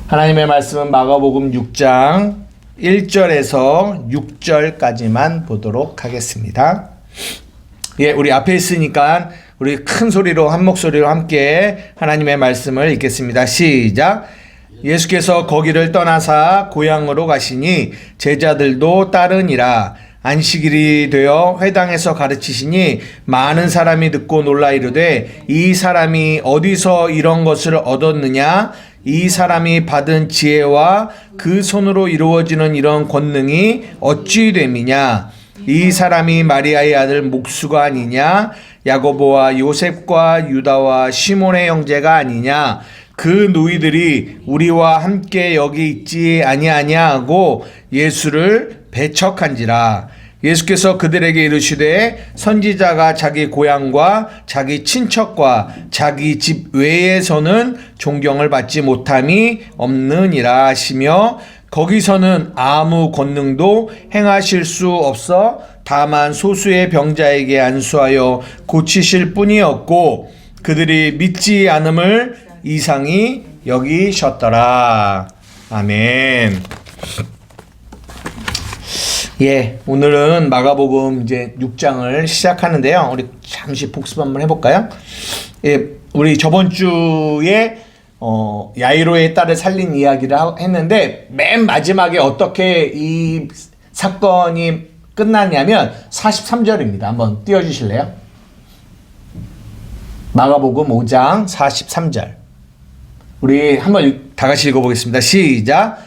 하나님의 말씀은 마가복음 6장 1절에서 6절까지만 보도록 하겠습니다. 예, 우리 앞에 있으니까 우리 큰 소리로 한 목소리로 함께 하나님의 말씀을 읽겠습니다. 시작. 예수께서 거기를 떠나사 고향으로 가시니 제자들도 따르니라. 안식일이 되어 회당에서 가르치시니 많은 사람이 듣고 놀라 이르되 이 사람이 어디서 이런 것을 얻었느냐? 이 사람이 받은 지혜와 그 손으로 이루어지는 이런 권능이 어찌 됨이냐? 이 사람이 마리아의 아들 목수가 아니냐? 야고보와 요셉과 유다와 시몬의 형제가 아니냐? 그 누이들이 우리와 함께 여기 있지 아니하냐 하고 예수를 배척한지라. 예수께서 그들에게 이르시되 선지자가 자기 고향과 자기 친척과 자기 집 외에서는 존경을 받지 못함이 없느니라 하시며 거기서는 아무 권능도 행하실 수 없어 다만 소수의 병자에게 안수하여 고치실 뿐이었고 그들이 믿지 않음을 이상히 여기셨더라. 아멘. 예, 오늘은 마가복음 이제 6장을 시작하는데요. 우리 잠시 복습 한번 해볼까요? 예, 우리 저번 주에 야이로의 딸을 살린 이야기를 했는데 맨 마지막에 어떻게 이 사건이 끝났냐면 43절입니다. 한번 띄워주실래요? 마가복음 5장 43절. 우리 한번 다 같이 읽어보겠습니다. 시작.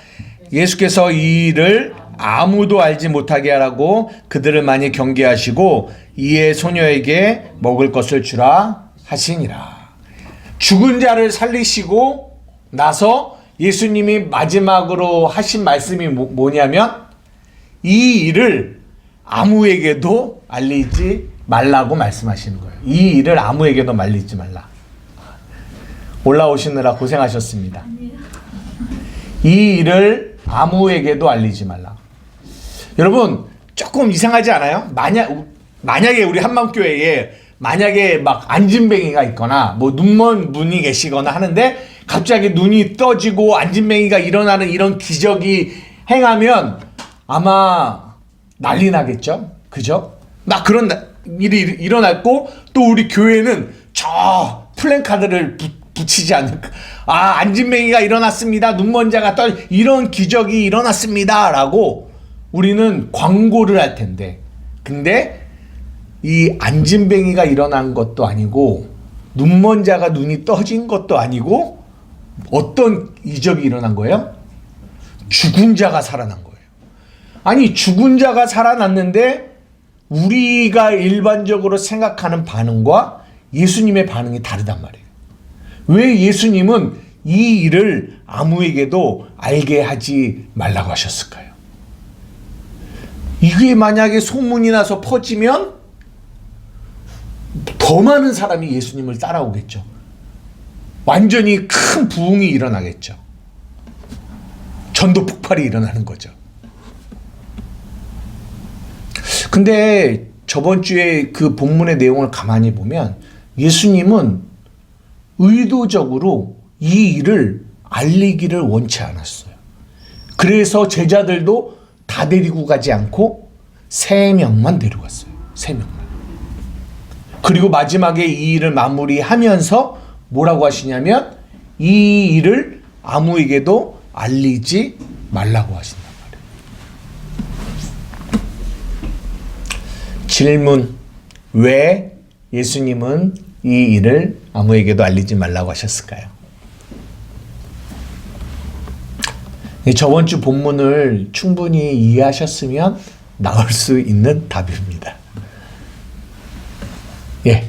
예수께서 이 일을 아무도 알지 못하게 하라고 그들을 많이 경계하시고 이에 소녀에게 먹을 것을 주라 하시니라. 죽은 자를 살리시고 나서 예수님이 마지막으로 하신 말씀이 뭐냐면 이 일을 아무에게도 알리지 말라고 말씀하시는 거예요. 이 일을 아무에게도 말리지 말라. 올라오시느라 고생하셨습니다. 이 일을 아무에게도 알리지 말라. 여러분 조금 이상하지 않아요? 만약에 우리 한마음교회에 만약에 막 안진뱅이가 있거나 뭐 눈먼 분이 계시거나 하는데 갑자기 눈이 떠지고 안진뱅이가 일어나는 이런 기적이 행하면 아마 난리 나겠죠? 그죠? 나 그런 일이 일어났고 또 우리 교회는 저 플랜카드를 붙이지 않을까. 아, 안진뱅이가 일어났습니다. 눈먼 자가 이런 기적이 일어났습니다. 라고 우리는 광고를 할 텐데. 근데 이 안진뱅이가 일어난 것도 아니고 눈먼 자가 눈이 떠진 것도 아니고 어떤 이적이 일어난 거예요? 죽은 자가 살아난 거예요. 아니, 죽은 자가 살아났는데 우리가 일반적으로 생각하는 반응과 예수님의 반응이 다르단 말이에요. 왜 예수님은 이 일을 아무에게도 알게 하지 말라고 하셨을까요? 이게 만약에 소문이 나서 퍼지면 더 많은 사람이 예수님을 따라오겠죠. 완전히 큰 부흥이 일어나겠죠. 전도 폭발이 일어나는 거죠. 근데 저번 주에 그 본문의 내용을 가만히 보면 예수님은 의도적으로 이 일을 알리기를 원치 않았어요. 그래서 제자들도 다 데리고 가지 않고 3명만 데려갔어요. 3명만. 그리고 마지막에 이 일을 마무리하면서 뭐라고 하시냐면 이 일을 아무에게도 알리지 말라고 하신단 말이에요. 질문. 왜 예수님은 이 일을 아무에게도 알리지 말라고 하셨을까요? 저번 주 본문을 충분히 이해하셨으면 나올 수 있는 답입니다. 예.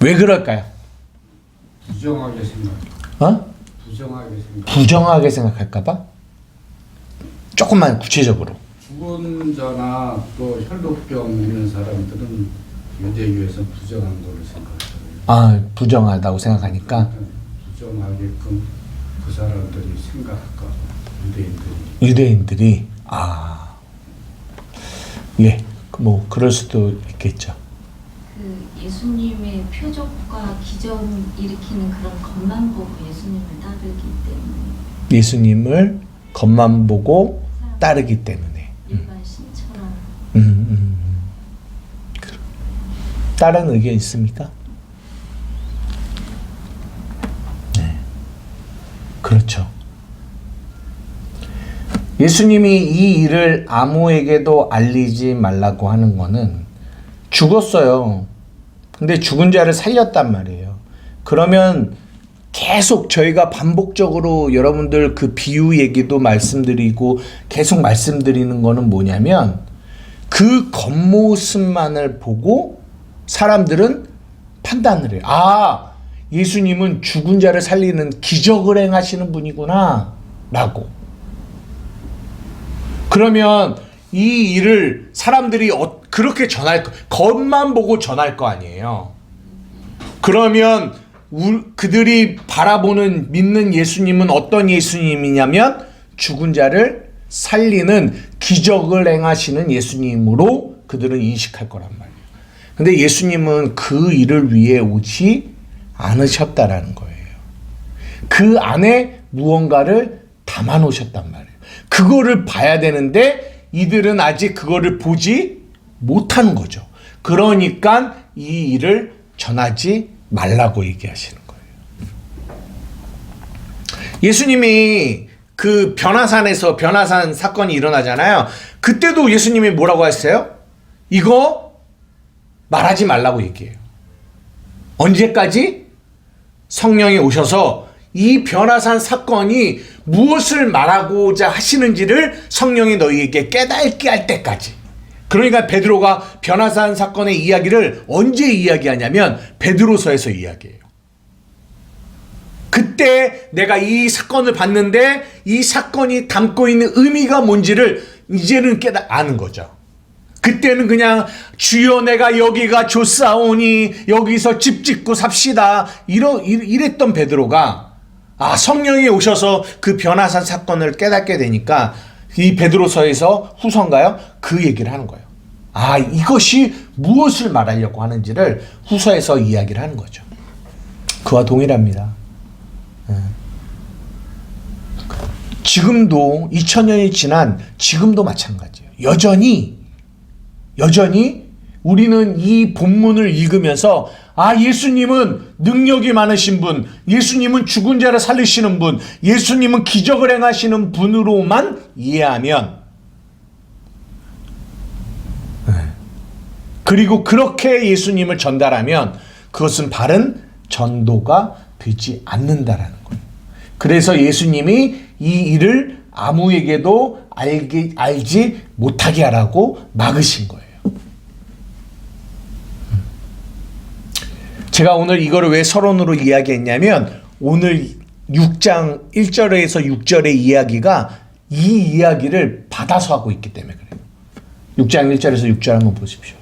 왜 그럴까요? 부정하게 생각. 부정하게 생각할까봐? 조금만 구체적으로. 죽은 자나 또 혈독병 있는 사람들은 유대교에서 부정한 걸로 생각해요. 아, 부정하다고 생각하니까? 부정하게끔 그 사람들이 생각할까 봐, 유대인들이. 아, 예, 뭐 그럴 수도 있겠죠. 그 예수님의 표적과 기적 일으키는 그런 것만 보고 예수님을 따르기 때문에 예수님을 겉만 보고 따르기 때문에. 일반 신처럼. 다른 의견 있습니까? 네. 그렇죠. 예수님이 이 일을 아무에게도 알리지 말라고 하는 거는 죽었어요. 근데 죽은 자를 살렸단 말이에요. 그러면 계속 저희가 반복적으로 여러분들 그 비유 얘기도 말씀드리고 계속 말씀드리는 거는 뭐냐면 그 겉모습만을 보고 사람들은 판단을 해요. 아, 예수님은 죽은 자를 살리는 기적을 행하시는 분이구나 라고. 그러면 이 일을 사람들이 그렇게 전할 겉만 보고 전할 거 아니에요. 그러면 그들이 바라보는 믿는 예수님은 어떤 예수님이냐면 죽은 자를 살리는 기적을 행하시는 예수님으로 그들은 인식할 거란 말이에요. 근데 예수님은 그 일을 위해 오지 않으셨다라는 거예요. 그 안에 무언가를 담아 놓으셨단 말이에요. 그거를 봐야 되는데 이들은 아직 그거를 보지 못하는 거죠. 그러니까 이 일을 전하지 말라고 얘기하시는 거예요. 예수님이 그 변화산에서 변화산 사건이 일어나잖아요. 그때도 예수님이 뭐라고 하셨어요? 이거 말하지 말라고 얘기해요. 언제까지? 성령이 오셔서 이 변화산 사건이 무엇을 말하고자 하시는지를 성령이 너희에게 깨닫게 할 때까지. 그러니까 베드로가 변화산 사건의 이야기를 언제 이야기하냐면 베드로서에서 이야기해요. 그때 내가 이 사건을 봤는데 이 사건이 담고 있는 의미가 뭔지를 이제는 아는 거죠. 그때는 그냥 주여 내가 여기가 좋사오니 여기서 집 짓고 삽시다 이랬던 베드로가 성령이 오셔서 그 변화산 사건을 깨닫게 되니까 이 베드로서에서 후서인가요? 그 얘기를 하는 거예요. 이것이 무엇을 말하려고 하는지를 후서에서 이야기를 하는 거죠. 그와 동일합니다. 지금도 2000년이 지난 지금도 마찬가지예요. 여전히 우리는 이 본문을 읽으면서 예수님은 능력이 많으신 분, 예수님은 죽은 자를 살리시는 분, 예수님은 기적을 행하시는 분으로만 이해하면, 그리고 그렇게 예수님을 전달하면 그것은 바른 전도가 되지 않는다라는 거예요. 그래서 예수님이 이 일을 아무에게도 알지 못하게 하라고 막으신 거예요. 제가 오늘 이거를 왜 서론으로 이야기했냐면 오늘 6장 1절에서 6절의 이야기가 이 이야기를 받아서 하고 있기 때문에 그래요. 6장 1절에서 6절 한번 보십시오.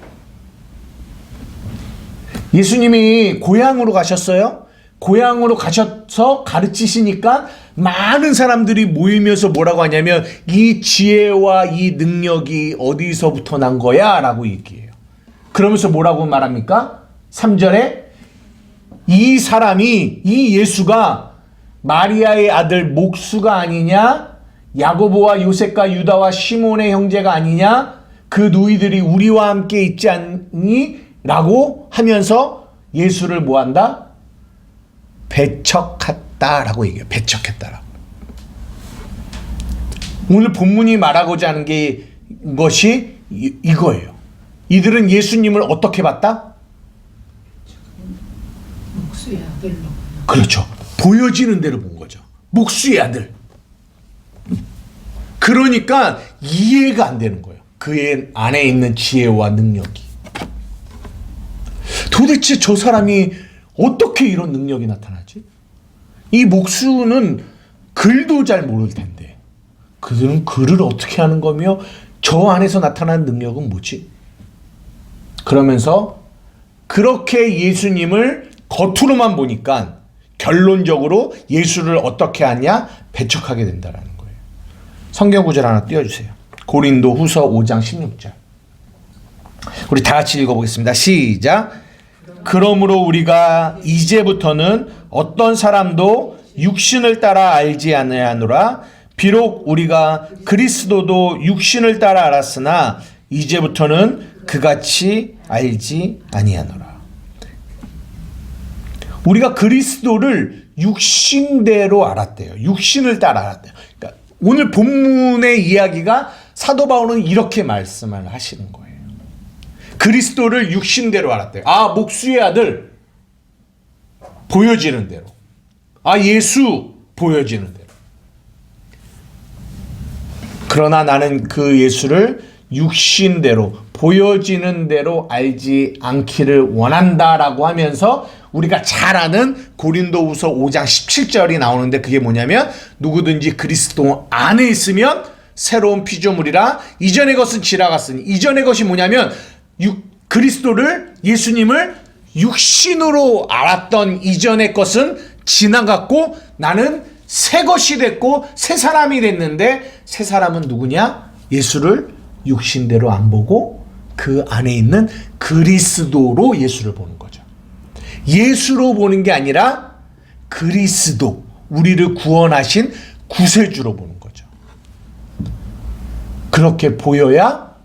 예수님이 고향으로 가셨어요. 고향으로 가셔서 가르치시니까 많은 사람들이 모이면서 뭐라고 하냐면 이 지혜와 이 능력이 어디서부터 난 거야? 라고 얘기해요. 그러면서 뭐라고 말합니까? 3절에 이 예수가 마리아의 아들 목수가 아니냐? 야고보와 요셉과 유다와 시몬의 형제가 아니냐? 그 누이들이 우리와 함께 있지 않니? 라고 하면서 예수를 뭐한다? 배척했다라고 얘기해요. 배척했다라고. 오늘 본문이 말하고자 하는 것이 이거예요. 이들은 예수님을 어떻게 봤다? 목수의 아들로. 그렇죠. 보여지는 대로 본 거죠. 목수의 아들. 그러니까 이해가 안 되는 거예요. 그의 안에 있는 지혜와 능력이. 도대체 저 사람이 어떻게 이런 능력이 나타나지? 이 목수는 글도 잘 모를 텐데 그들은 글을 어떻게 하는 거며 저 안에서 나타나는 능력은 뭐지? 그러면서 그렇게 예수님을 겉으로만 보니까 결론적으로 예수를 어떻게 하냐? 배척하게 된다라는 거예요. 성경 구절 하나 띄워주세요. 고린도 후서 5장 16절. 우리 다 같이 읽어보겠습니다. 시작. 그러므로 우리가 이제부터는 어떤 사람도 육신을 따라 알지 아니하노라. 비록 우리가 그리스도도 육신을 따라 알았으나 이제부터는 그같이 알지 아니하노라. 우리가 그리스도를 육신대로 알았대요. 육신을 따라 알았대요. 그러니까 오늘 본문의 이야기가 사도 바울은 이렇게 말씀을 하시는 거예요. 그리스도를 육신대로 알았대요. 아, 목수의 아들 보여지는 대로. 아, 예수 보여지는 대로. 그러나 나는 그 예수를 육신대로 보여지는 대로 알지 않기를 원한다라고 하면서 우리가 잘 아는 고린도후서 5장 17절이 나오는데 그게 뭐냐면 누구든지 그리스도 안에 있으면 새로운 피조물이라 이전의 것은 지나갔으니 이전의 것이 뭐냐면 그리스도를 예수님을 육신으로 알았던 이전의 것은 지나갔고 나는 새 것이 됐고 새 사람이 됐는데 새 사람은 누구냐? 예수를 육신대로 안 보고 그 안에 있는 그리스도로 예수를 보는 거죠. 예수로 보는 게 아니라 그리스도, 우리를 구원하신 구세주로 보는 거죠. 그렇게 보여야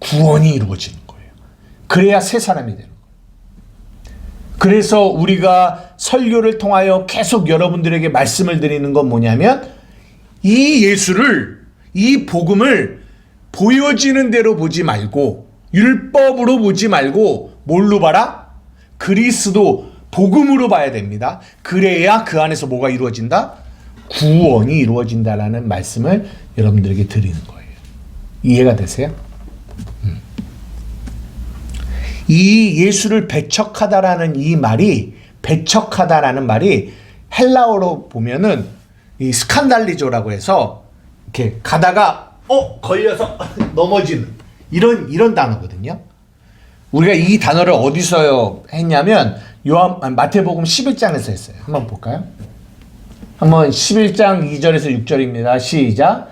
구원이 이루어지는 거예요. 그래야 새 사람이 되는 거예요. 그래서 우리가 설교를 통하여 계속 여러분들에게 말씀을 드리는 건 뭐냐면 이 예수를, 이 복음을 보여지는 대로 보지 말고 율법으로 보지 말고 뭘로 봐라? 그리스도 복음으로 봐야 됩니다. 그래야 그 안에서 뭐가 이루어진다? 구원이 이루어진다라는 말씀을 여러분들에게 드리는 거예요. 이해가 되세요? 이 예수를 배척하다라는 이 말이, 배척하다라는 말이 헬라어로 보면은 이 스칸달리조라고 해서 이렇게 가다가 걸려서 넘어지는 이런 단어거든요. 우리가 이 단어를 어디서 했냐면 마태복음 11장에서 했어요. 한번 볼까요? 한번 11장 2절에서 6절입니다. 시작.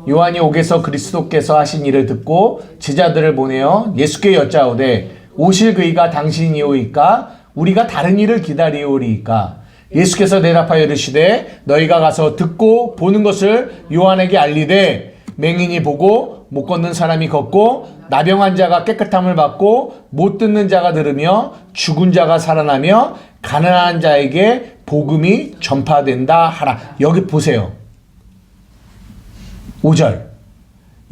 요한이 옥에서 그리스도께서 하신 일을 듣고 제자들을 보내어 예수께 여짜오되 오실 그이가 당신이오이까 우리가 다른 일을 기다리오리이까 예수께서 대답하여 이르시되 너희가 가서 듣고 보는 것을 요한에게 알리되 맹인이 보고 못 걷는 사람이 걷고 나병한 자가 깨끗함을 받고 못 듣는 자가 들으며 죽은 자가 살아나며 가난한 자에게 복음이 전파된다 하라. 여기 보세요. 5절.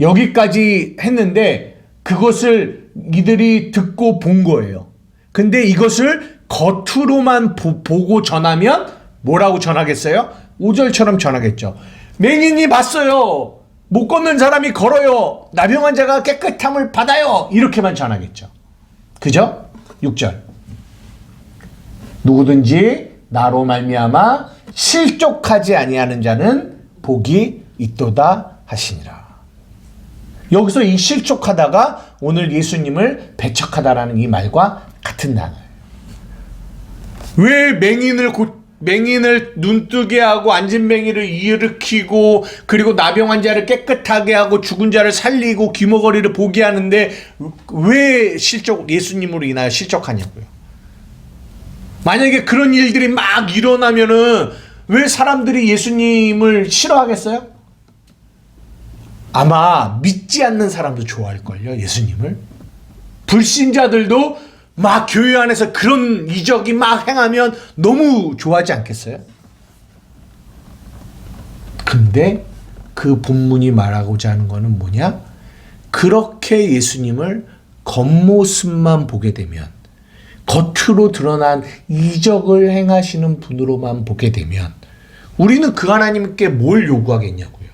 여기까지 했는데 그것을 이들이 듣고 본 거예요. 근데 이것을 겉으로만 보고 전하면 뭐라고 전하겠어요? 5절처럼 전하겠죠. 맹인이 봤어요. 못 걷는 사람이 걸어요. 나병한 자가 깨끗함을 받아요. 이렇게만 전하겠죠. 그죠? 6절. 누구든지 나로 말미암아 실족하지 아니하는 자는 복이 있도다 하시니라. 여기서 이 실족하다가 오늘 예수님을 배척하다라는 이 말과 같은 단어예요. 왜 맹인을 눈뜨게 하고 앉은 맹인을 일으키고 그리고 나병 환자를 깨끗하게 하고 죽은 자를 살리고 귀머거리를 보게 하는데 왜 예수님으로 인하여 실족하냐고요. 만약에 그런 일들이 막 일어나면은 왜 사람들이 예수님을 싫어하겠어요? 아마 믿지 않는 사람도 좋아할걸요, 예수님을. 불신자들도 막 교회 안에서 그런 이적이 막 행하면 너무 좋아하지 않겠어요? 근데 그 본문이 말하고자 하는 거는 뭐냐? 그렇게 예수님을 겉모습만 보게 되면, 겉으로 드러난 이적을 행하시는 분으로만 보게 되면 우리는 그 하나님께 뭘 요구하겠냐고요.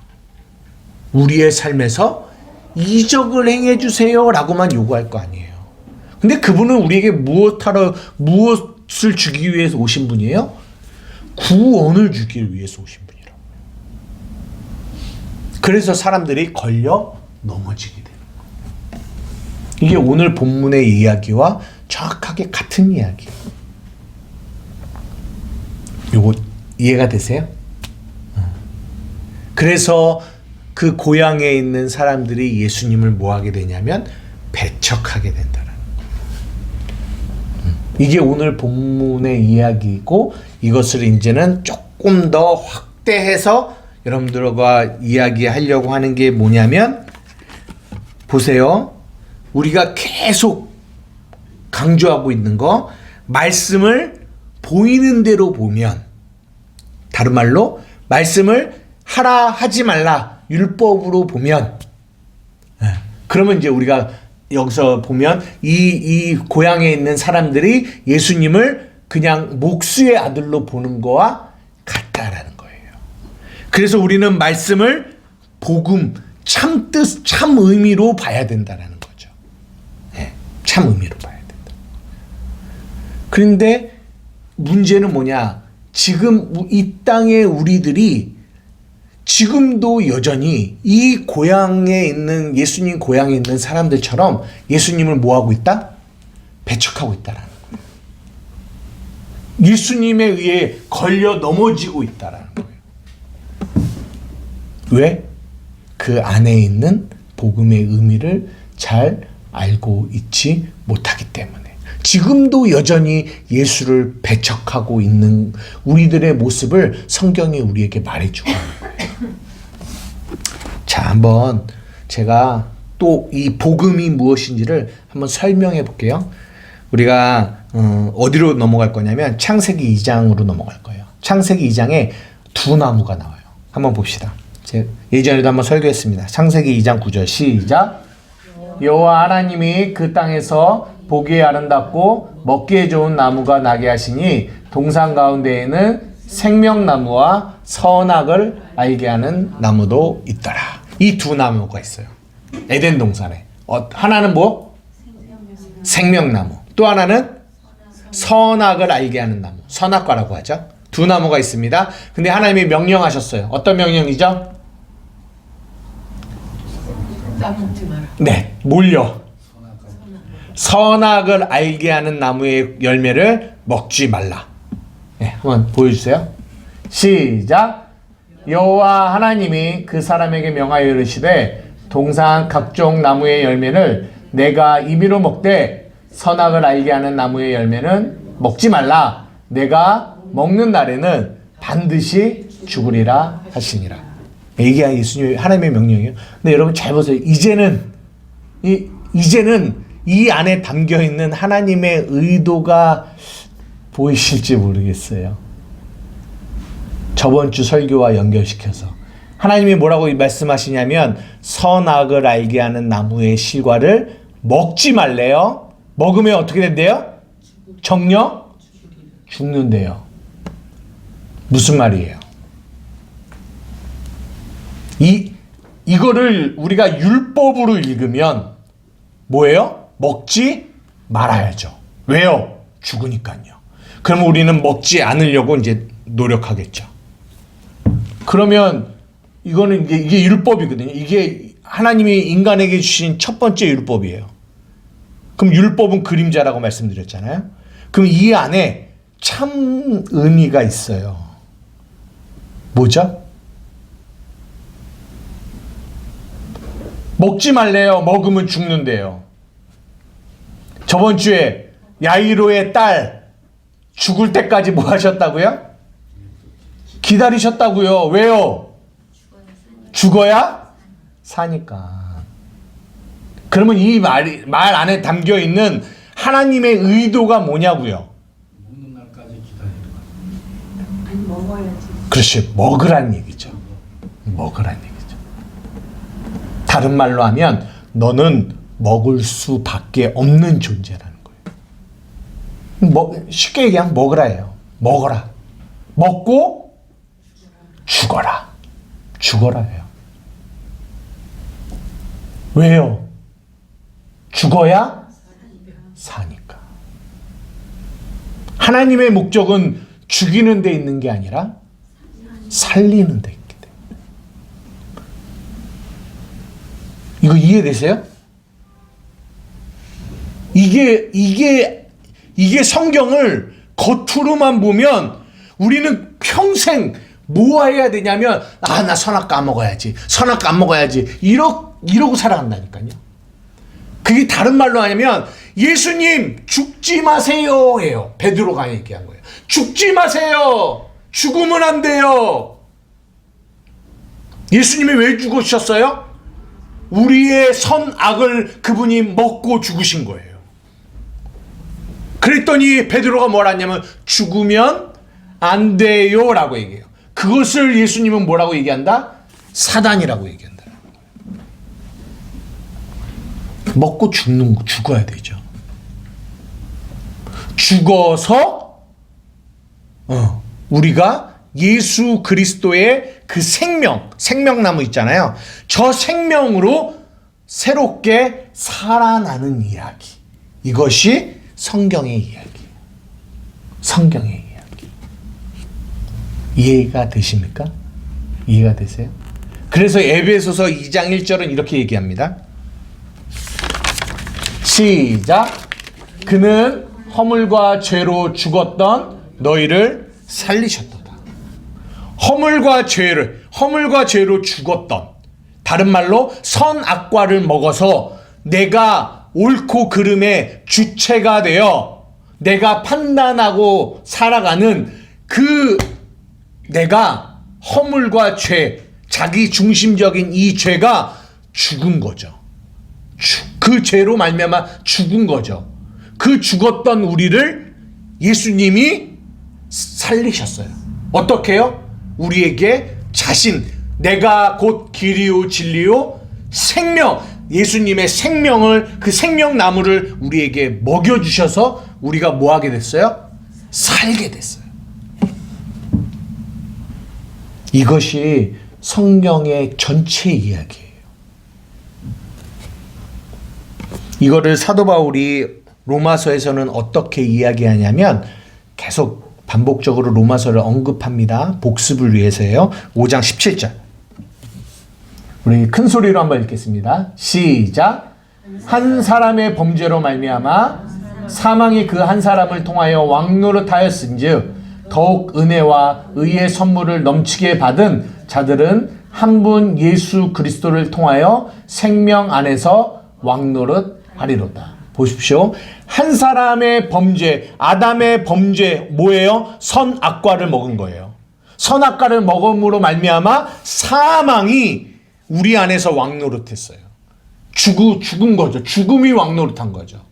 우리의 삶에서 이적을 행해 주세요 라고만 요구할 거 아니에요. 근데 그분은 우리에게 무엇을 주기 위해서 오신 분이에요? 구원을 주기 위해서 오신 분이라고. 그래서 사람들이 걸려 넘어지게 되는 거예요. 이게 오늘 본문의 이야기와 정확하게 같은 이야기예요. 요거 이해가 되세요? 그래서 그 고향에 있는 사람들이 예수님을 뭐 하게 되냐면 배척하게 된다는 거예요. 이게 오늘 본문의 이야기이고 이것을 이제는 조금 더 확대해서 여러분들과 이야기하려고 하는 게 뭐냐면 보세요. 우리가 계속 강조하고 있는 거 말씀을 보이는 대로 보면 다른 말로 말씀을 하라 하지 말라 율법으로 보면 그러면 이제 우리가 여기서 보면 이 고향에 있는 사람들이 예수님을 그냥 목수의 아들로 보는 거와 같다라는 거예요. 그래서 우리는 말씀을 복음 참 뜻, 참 의미로 봐야 된다라는 거죠. 참 의미로 봐야 된다. 그런데 문제는 뭐냐? 지금 이 땅의 우리들이 지금도 여전히 이 고향에 있는 예수님 고향에 있는 사람들처럼 예수님을 뭐하고 있다? 배척하고 있다라는 거예요. 예수님에 의해 걸려 넘어지고 있다라는 거예요. 왜? 그 안에 있는 복음의 의미를 잘 알고 있지 못하기 때문에 지금도 여전히 예수를 배척하고 있는 우리들의 모습을 성경이 우리에게 말해주고 있는 거예요. 자, 한번 제가 또 이 복음이 무엇인지를 한번 설명해 볼게요. 우리가 어디로 넘어갈 거냐면 창세기 2장으로 넘어갈 거예요. 창세기 2장에 두 나무가 나와요. 한번 봅시다. 예전에도 한번 설교했습니다. 창세기 2장 9절 시작. 여호와 하나님이 그 땅에서 보기에 아름답고 먹기에 좋은 나무가 나게 하시니 동산 가운데에는 생명나무와 선악을 알게 하는 나무도 있더라. 이 두 나무가 있어요. 에덴 동산에. 하나는 뭐? 생명나무. 또 하나는 선악을 알게 하는 나무. 선악과라고 하죠. 두 나무가 있습니다. 근데 하나님이 명령하셨어요. 어떤 명령이죠? 따먹지 마라. 네, 몰려. 선악을 알게 하는 나무의 열매를 먹지 말라. 네, 한번 보여주세요. 시작. 여호와 하나님이 그 사람에게 명하여 이르시되 동산 각종 나무의 열매를 내가 임의로 먹되 선악을 알게 하는 나무의 열매는 먹지 말라. 내가 먹는 날에는 반드시 죽으리라 하시니라. 이게 예수님 하나님의 명령이에요. 근데 여러분 잘 보세요. 이제는 이 안에 담겨 있는 하나님의 의도가 보이실지 모르겠어요. 저번 주 설교와 연결시켜서 하나님이 뭐라고 말씀하시냐면 선악을 알게 하는 나무의 실과를 먹지 말래요. 먹으면 어떻게 된대요? 정령 죽는데요. 무슨 말이에요? 이거를 우리가 율법으로 읽으면 뭐예요? 먹지 말아야죠. 왜요? 죽으니까요. 그럼 우리는 먹지 않으려고 이제 노력하겠죠. 그러면 이거는 이게 율법이거든요. 이게 하나님이 인간에게 주신 첫 번째 율법이에요. 그럼 율법은 그림자라고 말씀드렸잖아요. 그럼 이 안에 참 의미가 있어요. 뭐죠? 먹지 말래요. 먹으면 죽는데요. 저번 주에 야이로의 딸 죽을 때까지 뭐 하셨다고요? 기다리셨다고요. 왜요? 죽어야 사니까. 그러면 이 말 안에 담겨 있는 하나님의 의도가 뭐냐고요? 먹는 날까지 기다리는 아니 먹어야지. 그렇지. 먹으란 얘기죠. 먹으란 얘기죠. 다른 말로 하면 너는 먹을 수밖에 없는 존재라는 거예요. 쉽게 얘기하면 먹으라예요. 먹어라. 먹고 죽어라. 죽어라예요. 왜요? 죽어야 사니까. 하나님의 목적은 죽이는 데 있는 게 아니라 살리는 데 있기 때문에. 이거 이해되세요? 이게 성경을 겉으로만 보면 우리는 평생 뭐 해야 되냐면 나 선악 까먹어야지. 선악 까먹어야지. 이러고 살아간다니까요. 그게 다른 말로 하냐면 예수님 죽지 마세요 해요. 베드로가 얘기한 거예요. 죽지 마세요. 죽으면 안 돼요. 예수님이 왜 죽으셨어요? 우리의 선악을 그분이 먹고 죽으신 거예요. 그랬더니 베드로가 뭐라 했냐면 죽으면 안 돼요 라고 얘기해요. 그것을 예수님은 뭐라고 얘기한다? 사단이라고 얘기한다. 먹고 죽어야 되죠. 죽어서 우리가 예수 그리스도의 그 생명나무 있잖아요. 저 생명으로 새롭게 살아나는 이야기. 이것이 성경의 이야기예요. 성경의 이야기. 이해가 되십니까? 이해가 되세요? 그래서 에베소서 2장 1절은 이렇게 얘기합니다. 시작. 그는 허물과 죄로 죽었던 너희를 살리셨도다. 허물과 죄로 죽었던, 다른 말로 선악과를 먹어서 내가 옳고 그름의 주체가 되어 내가 판단하고 살아가는 그 내가 허물과 죄, 자기 중심적인 이 죄가 죽은 거죠. 그 죄로 말미암아 죽은 거죠. 그 죽었던 우리를 예수님이 살리셨어요. 어떻게요? 우리에게 내가 곧 길이요 진리요 생명, 예수님의 생명을, 그 생명나무를 우리에게 먹여주셔서 우리가 뭐 하게 됐어요? 살게 됐어요. 이것이 성경의 전체 이야기예요. 이거를 사도 바울이 로마서에서는 어떻게 이야기하냐면 계속 반복적으로 로마서를 언급합니다. 복습을 위해서예요. 5장 17절. 우리 큰 소리로 한번 읽겠습니다. 시작. 한 사람의 범죄로 말미암아 사망이 그 한 사람을 통하여 왕노릇하였은즉 더욱 은혜와 의의 선물을 넘치게 받은 자들은 한 분 예수 그리스도를 통하여 생명 안에서 왕노릇하리로다. 보십시오. 한 사람의 범죄, 아담의 범죄 뭐예요? 선악과를 먹은 거예요. 선악과를 먹음으로 말미암아 사망이 우리 안에서 왕노릇했어요. 죽은 거죠. 죽음이 왕노릇한 거죠.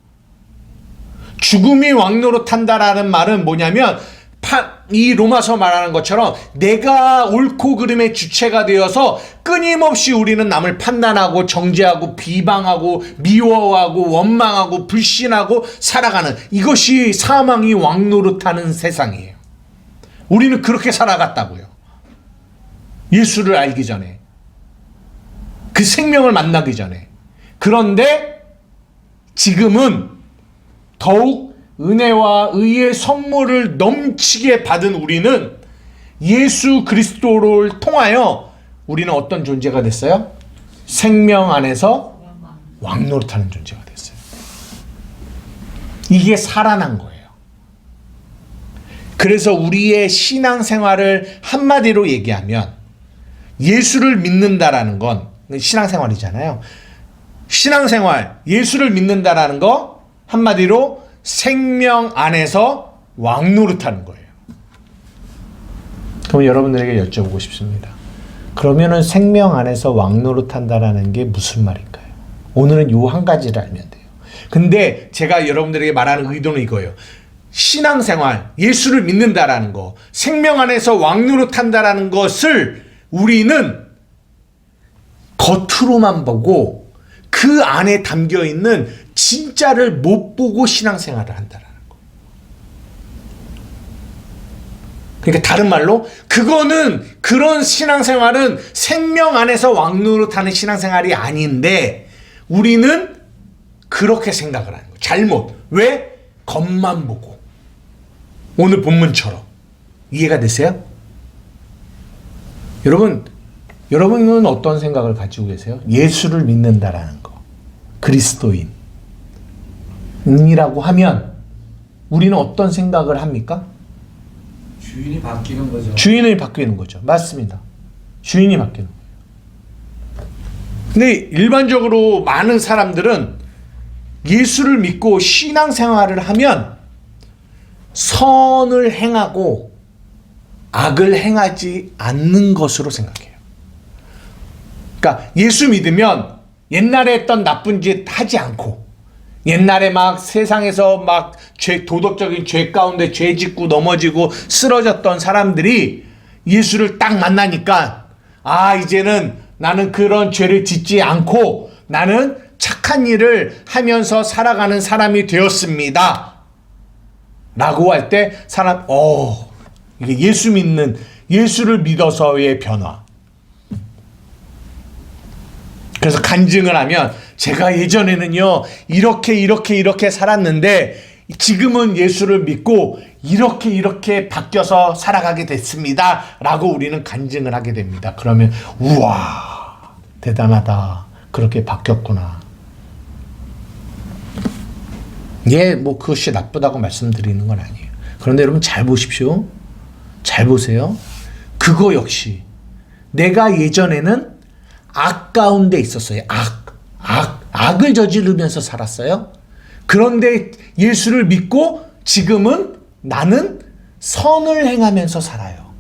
죽음이 왕노릇한다라는 말은 뭐냐면 이 로마서 말하는 것처럼 내가 옳고 그름의 주체가 되어서 끊임없이 우리는 남을 판단하고 정죄하고 비방하고 미워하고 원망하고 불신하고 살아가는, 이것이 사망이 왕노릇하는 세상이에요. 우리는 그렇게 살아갔다고요. 예수를 알기 전에, 그 생명을 만나기 전에. 그런데 지금은 더욱 은혜와 의의 선물을 넘치게 받은 우리는 예수 그리스도를 통하여 우리는 어떤 존재가 됐어요? 생명 안에서 왕노릇하는 존재가 됐어요. 이게 살아난 거예요. 그래서 우리의 신앙생활을 한마디로 얘기하면 예수를 믿는다라는 건 신앙생활이잖아요. 신앙생활, 예수를 믿는다라는 거 한마디로 생명 안에서 왕노릇하는 거예요. 그럼 여러분들에게 여쭤보고 싶습니다. 그러면은 생명 안에서 왕노릇한다라는 게 무슨 말일까요? 오늘은 요 한 가지를 알면 돼요. 근데 제가 여러분들에게 말하는 의도는 이거예요. 신앙생활, 예수를 믿는다라는 거, 생명 안에서 왕노릇한다라는 것을 우리는 겉으로만 보고 그 안에 담겨 있는 진짜를 못 보고 신앙생활을 한다라는 거. 그러니까 다른 말로 그런 신앙생활은 생명 안에서 왕노릇하는 신앙생활이 아닌데 우리는 그렇게 생각을 하는 거예요. 잘못. 왜? 겉만 보고. 오늘 본문처럼. 이해가 되세요? 여러분은 어떤 생각을 가지고 계세요? 예수를 믿는다라는 거. 그리스도인이라고 하면 우리는 어떤 생각을 합니까? 주인이 바뀌는 거죠. 주인이 바뀌는 거죠. 맞습니다. 주인이 바뀌는 거예요. 근데 일반적으로 많은 사람들은 예수를 믿고 신앙생활을 하면 선을 행하고 악을 행하지 않는 것으로 생각해요. 그러니까 예수 믿으면 옛날에 했던 나쁜 짓 하지 않고, 옛날에 막 세상에서 막 도덕적인 죄 가운데 죄 짓고 넘어지고 쓰러졌던 사람들이 예수를 딱 만나니까, 아, 이제는 나는 그런 죄를 짓지 않고 나는 착한 일을 하면서 살아가는 사람이 되었습니다 라고 할 때 사람, 이게 예수를 믿어서의 변화. 그래서 간증을 하면, 제가 예전에는요 이렇게 살았는데 지금은 예수를 믿고 이렇게 바뀌어서 살아가게 됐습니다 라고 우리는 간증을 하게 됩니다. 그러면 우와, 대단하다, 그렇게 바뀌었구나. 예, 뭐 그것이 나쁘다고 말씀드리는 건 아니에요. 그런데 여러분 잘 보십시오. 잘 보세요. 그거 역시 내가 예전에는 악 가운데 있었어요. 악을 저지르면서 살았어요. 그런데 예수를 믿고 지금은 나는 선을 행하면서 살아요.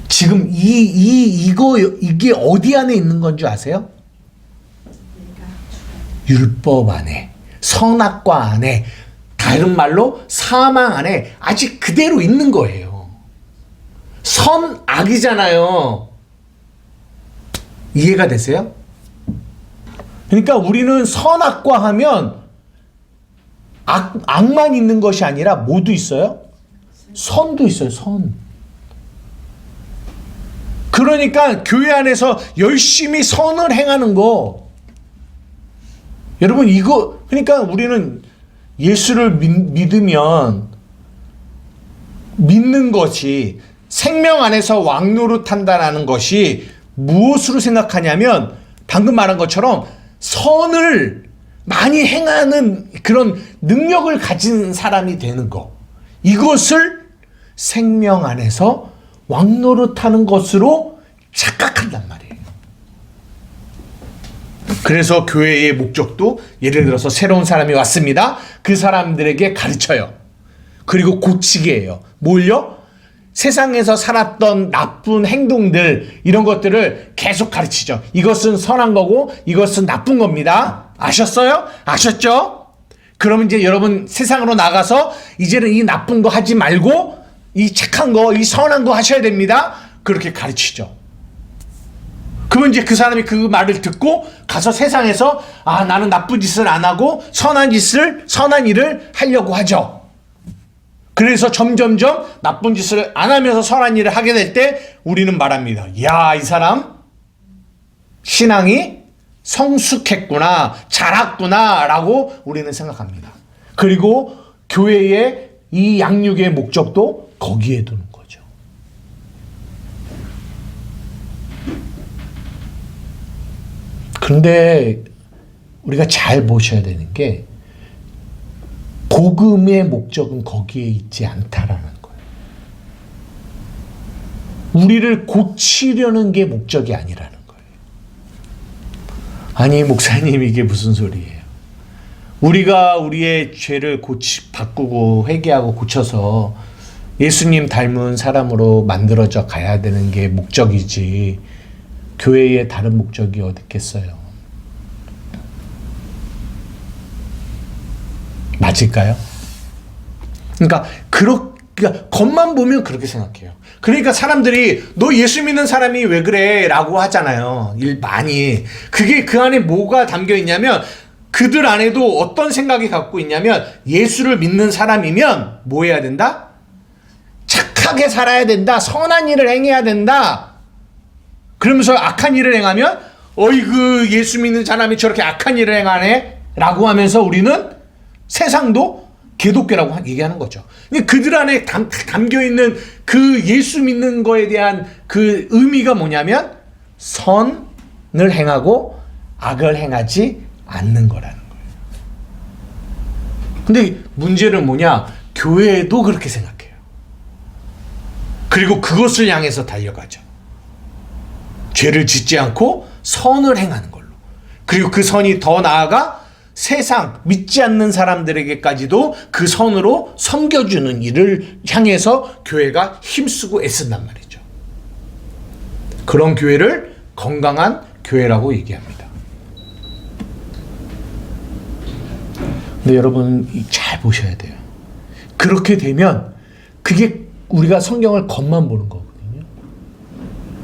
지금 이게 어디 안에 있는 건 줄 아세요? 율법 안에, 선악과 안에, 다른 말로 사망 안에 아직 그대로 있는 거예요. 선악이잖아요. 이해가 되세요? 그러니까 우리는 선악과 하면 악만 있는 것이 아니라 뭐도 있어요? 선도 있어요. 선. 그러니까 교회 안에서 열심히 선을 행하는 거. 여러분 이거, 그러니까 우리는 예수를 믿으면 믿는 것이, 생명 안에서 왕노릇한다는 것이 무엇으로 생각하냐면 방금 말한 것처럼 선을 많이 행하는 그런 능력을 가진 사람이 되는 거. 이것을 생명 안에서 왕노릇하는 것으로 착각한단 말이에요. 그래서 교회의 목적도, 예를 들어서 새로운 사람이 왔습니다. 그 사람들에게 가르쳐요. 그리고 고치게 해요. 뭘요? 세상에서 살았던 나쁜 행동들, 이런 것들을 계속 가르치죠. 이것은 선한 거고 이것은 나쁜 겁니다. 아셨어요? 아셨죠? 그럼 이제 여러분 세상으로 나가서 이제는 이 나쁜 거 하지 말고 이 착한 거, 이 선한 거 하셔야 됩니다. 그렇게 가르치죠. 그러면 이제 그 사람이 그 말을 듣고 가서 세상에서, 아, 나는 나쁜 짓을 안 하고 선한 일을 하려고 하죠. 그래서 점점점 나쁜 짓을 안 하면서 선한 일을 하게 될 때 우리는 말합니다. 야, 이 사람 신앙이 성숙했구나, 자랐구나 라고 우리는 생각합니다. 그리고 교회의 이 양육의 목적도 거기에 두는 거죠. 그런데 우리가 잘 보셔야 되는 게, 복음의 목적은 거기에 있지 않다라는 거예요. 우리를 고치려는 게 목적이 아니라는 거예요. 아니, 목사님, 이게 무슨 소리예요? 우리가 우리의 죄를 바꾸고 회개하고 고쳐서 예수님 닮은 사람으로 만들어져 가야 되는 게 목적이지, 교회에 다른 목적이 어디 있겠어요? 맞을까요? 그러니까 겉만 보면 그렇게 생각해요. 그러니까 사람들이 너 예수 믿는 사람이 왜 그래? 라고 하잖아요. 많이. 그게 그 안에 뭐가 담겨 있냐면, 그들 안에도 어떤 생각이 갖고 있냐면, 예수를 믿는 사람이면 뭐 해야 된다? 착하게 살아야 된다. 선한 일을 행해야 된다. 그러면서 악한 일을 행하면, 어이구, 예수 믿는 사람이 저렇게 악한 일을 행하네? 라고 하면서 우리는 세상도 개독교라고 얘기하는 거죠. 그들 안에 담겨있는 그 예수 믿는 거에 대한 그 의미가 뭐냐면, 선을 행하고 악을 행하지 않는 거라는 거예요. 근데 문제는 뭐냐? 교회도 그렇게 생각해요. 그리고 그것을 향해서 달려가죠. 죄를 짓지 않고 선을 행하는 걸로. 그리고 그 선이 더 나아가 세상 믿지 않는 사람들에게까지도 그 선으로 섬겨주는 일을 향해서 교회가 힘쓰고 애쓴단 말이죠. 그런 교회를 건강한 교회라고 얘기합니다. 근데 여러분 잘 보셔야 돼요. 그렇게 되면 그게 우리가 성경을 겉만 보는 거거든요.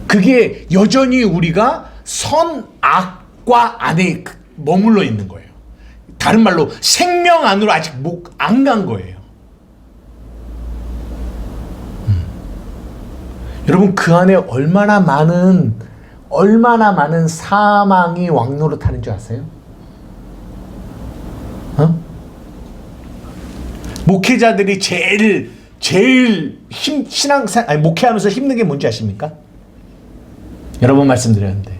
그게 여전히 우리가 선악과 안에 머물러 있는 거예요. 다른 말로 생명 안으로 아직 안 간 거예요. 여러분 그 안에 얼마나 많은 사망이 왕노릇하는 줄 아세요? 목회자들이 제일 목회하면서 힘든 게 뭔지 아십니까? 여러 번 말씀드렸는데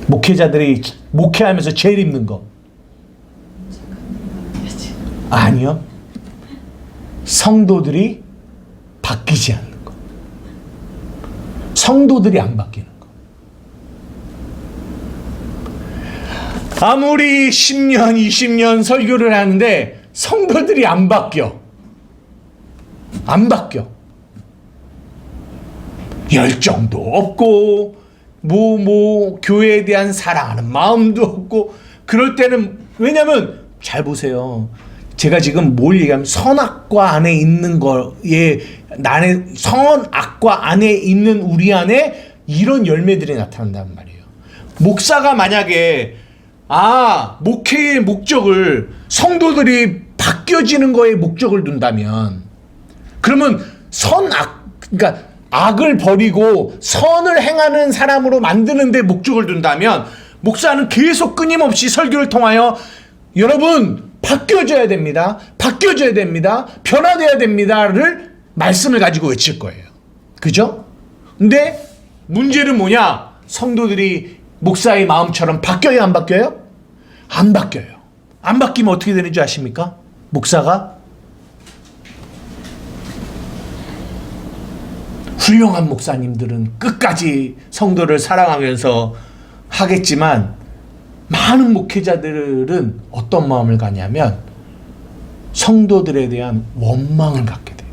목회자들이 목회하면서 제일 힘든 거 아니요. 성도들이 바뀌지 않는 거. 성도들이 안 바뀌는 거. 아무리 10년, 20년 설교를 하는데 성도들이 안 바뀌어. 안 바뀌어. 열정도 없고 교회에 대한 사랑하는 마음도 없고 그럴 때는 왜냐면 잘 보세요. 제가 지금 뭘 얘기하면 선악과 안에 있는 거에 선악과 안에 있는 우리 안에 이런 열매들이 나타난단 말이에요. 목사가 만약에 목회의 목적을 성도들이 바뀌어지는 거에 목적을 둔다면 그러면 그러니까 악을 버리고 선을 행하는 사람으로 만드는 데 목적을 둔다면 목사는 계속 끊임없이 설교를 통하여 여러분 바뀌어져야 됩니다. 바뀌어져야 됩니다. 변화돼야 됩니다를 말씀을 가지고 외칠 거예요. 그죠? 근데 문제는 뭐냐? 성도들이 목사의 마음처럼 바뀌어요, 안 바뀌어요? 안 바뀌어요. 안 바뀌면 어떻게 되는 줄 아십니까? 목사가 훌륭한 목사님들은 끝까지 성도를 사랑하면서 하겠지만 많은 목회자들은 어떤 마음을 갖냐면 성도들에 대한 원망을 갖게 돼요.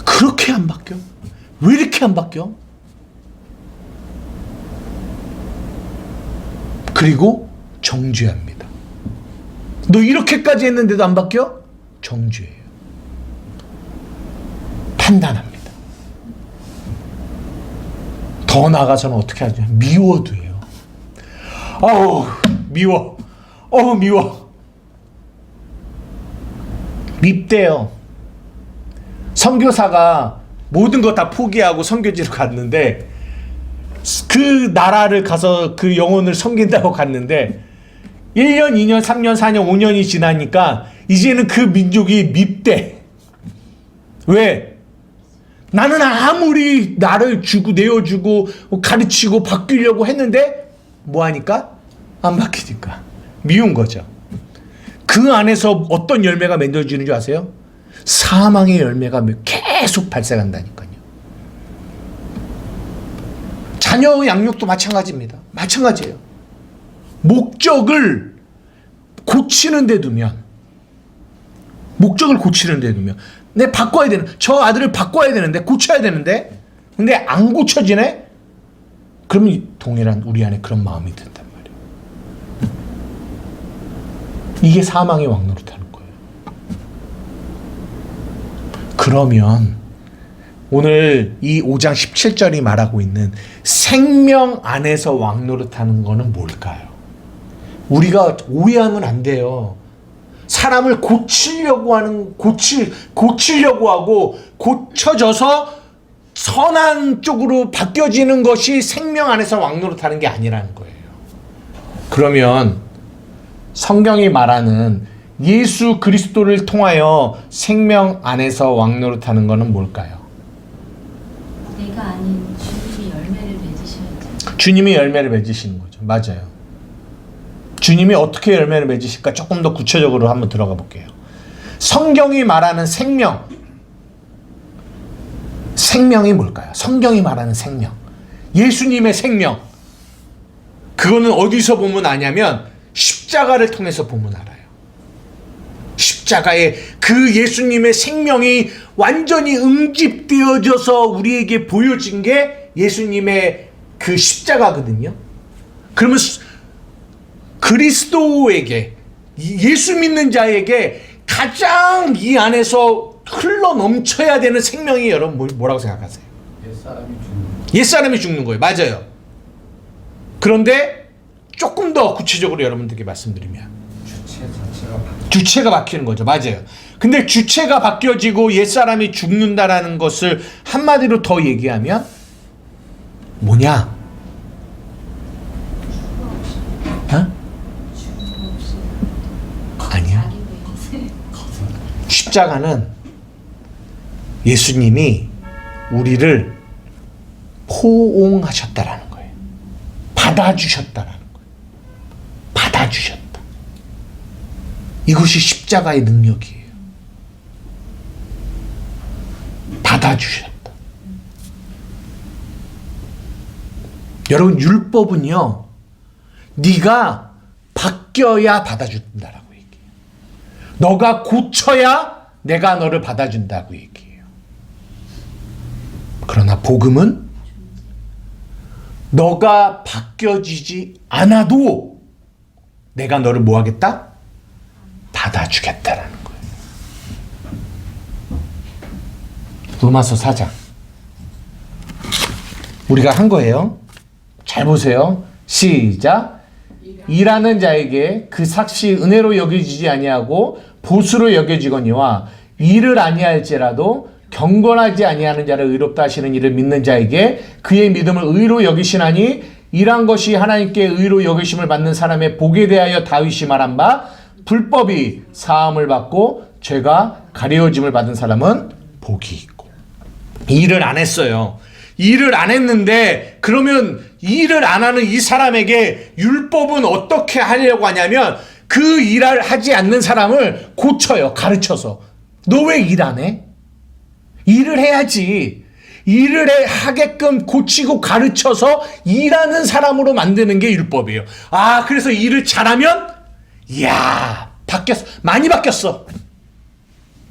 그렇게 안 바뀌어? 왜 이렇게 안 바뀌어? 그리고 정죄합니다. 너 이렇게까지 했는데도 안 바뀌어? 정죄해요. 판단합니다. 더 나아가서는 어떻게 하죠? 미워도 해요. 미워. 미워. 밉대요. 선교사가 모든 거 다 포기하고 선교지로 갔는데 그 나라를 가서 그 영혼을 섬긴다고 갔는데 1년, 2년, 3년, 4년, 5년이 지나니까 이제는 그 민족이 밉대. 왜? 나는 아무리 나를 내어주고 가르치고 바뀌려고 했는데 뭐하니까? 안 바뀌니까. 미운 거죠. 그 안에서 어떤 열매가 맺어지는 줄 아세요? 사망의 열매가 계속 발생한다니까요. 자녀 양육도 마찬가지입니다. 마찬가지예요. 목적을 고치는 데 두면 바꿔야 되는, 저 아들을 바꿔야 되는데, 고쳐야 되는데, 근데 안 고쳐지네? 그러면 동일한 우리 안에 그런 마음이 든단 말이에요. 이게 사망의 왕노릇하는 거예요. 그러면 오늘 이 5장 17절이 말하고 있는 생명 안에서 왕노릇하는 거는 뭘까요? 우리가 오해하면 안 돼요. 사람을 고치려고 하고 고쳐져서 선한 쪽으로 바뀌어지는 것이 생명 안에서 왕노릇하는 게 아니라는 거예요. 그러면 성경이 말하는 예수 그리스도를 통하여 생명 안에서 왕노릇하는 것은 뭘까요? 내가 아닌 주님이 열매를 맺으셔야죠. 주님이 열매를 맺으시는 거죠. 맞아요. 주님이 어떻게 열매를 맺으실까 조금 더 구체적으로 한번 들어가 볼게요. 성경이 말하는 생명이 뭘까요? 성경이 말하는 생명, 예수님의 생명, 그거는 어디서 보면 아냐면 십자가를 통해서 보면 알아요. 십자가에 그 예수님의 생명이 완전히 응집되어져서 우리에게 보여진 게 예수님의 그 십자가거든요. 그러면 그리스도에게, 예수 믿는 자에게 가장 이 안에서 흘러 넘쳐야 되는 생명이 여러분 뭐라고 생각하세요? 옛사람이 죽는 거예요. 맞아요. 그런데 조금 더 구체적으로 여러분들께 말씀드리면 주체가 바뀌는 거죠. 맞아요. 근데 주체가 바뀌어지고 옛사람이 죽는다라는 것을 한마디로 더 얘기하면 뭐냐? 아니야. 십자가는 예수님이 우리를 포옹하셨다라는 거예요. 받아주셨다라는 거예요. 받아주셨다. 이것이 십자가의 능력이에요. 받아주셨다. 여러분, 율법은요, 네가 바뀌어야 받아준다라고 얘기해요. 너가 고쳐야 내가 너를 받아준다고 얘기해요. 그러나 복음은 너가 바뀌어지지 않아도 내가 너를 뭐 하겠다? 받아주겠다라는 거예요. 로마서 4장. 우리가 한 거예요. 잘 보세요. 시작. 일하는 자에게 그 삭시 은혜로 여겨지지 아니하고 보수로 여겨지거니와 일을 아니할지라도 경건하지 아니하는 자를 의롭다 하시는 이를 믿는 자에게 그의 믿음을 의로 여기시나니 일한 것이 하나님께 의로 여기심을 받는 사람의 복에 대하여 다윗이 말한 바 불법이 사함을 받고 죄가 가려짐을 받은 사람은 복이 있고. 일을 안 했어요. 일을 안 했는데 그러면 일을 안 하는 이 사람에게 율법은 어떻게 하려고 하냐면 그 일을 하지 않는 사람을 고쳐요. 가르쳐서. 너 왜 일 안 해? 일을 해야지. 일을 하게끔 고치고 가르쳐서 일하는 사람으로 만드는 게 율법이에요. 아, 그래서 일을 잘하면 이야, 바뀌었어. 많이 바뀌었어.